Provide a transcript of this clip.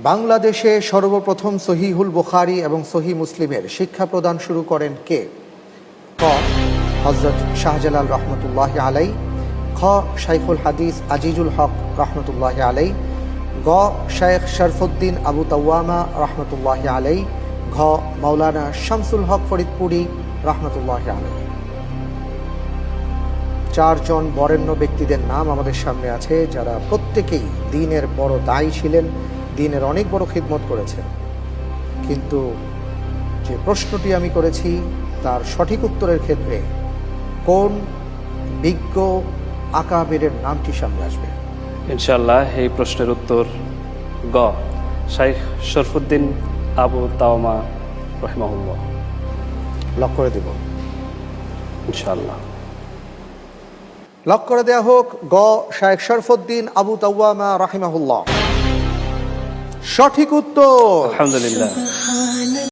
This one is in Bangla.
বাংলাদেশে সর্বপ্রথম সহিহুল বুখারী এবং সহিহ মুসলিমের শিক্ষা প্রদান শুরু করেন কে? ক. হযরত শাহজালাল রহমতুল্লাহ আলাই, খ. শাইখুল হাদিস আজিজুল হক রহমতুল্লাহ আলাই, গ. শাইখ শরফুদ্দিন আবু তাওয়ামা রহমতুল্লাহ আলাই, ঘ. মাওলানা শামসুল হক ফরিদপুরি রহমতুল্লাহ আলাই। চারজন বরেণ্য ব্যক্তিদের নাম আমাদের সামনে আছে, যারা প্রত্যেকেই দ্বীনের বড় দায়ী ছিলেন, দ্বীনের অনেক বড় খিদমত করেছেন। কিন্তু যে প্রশ্নটি আমি করেছি তার সঠিক উত্তরের ক্ষেত্রে কোন বিজ্ঞ আকাবেরের নামটি সামনে আসবে? ইনশাআল্লাহ এই প্রশ্নের উত্তর গ. শাইখ শরফুদ্দিন আবু তাওয়ামা রহিমাহুল্লাহ। লক করে দেব। ইনশাআল্লাহ লক করে দেয়া হোক। গ. শাইখ শরফুদ্দিন আবু তাওয়ামা রাহিমাহুল্লাহ। সঠিক উত্তর। আলহামদুলিল্লাহ।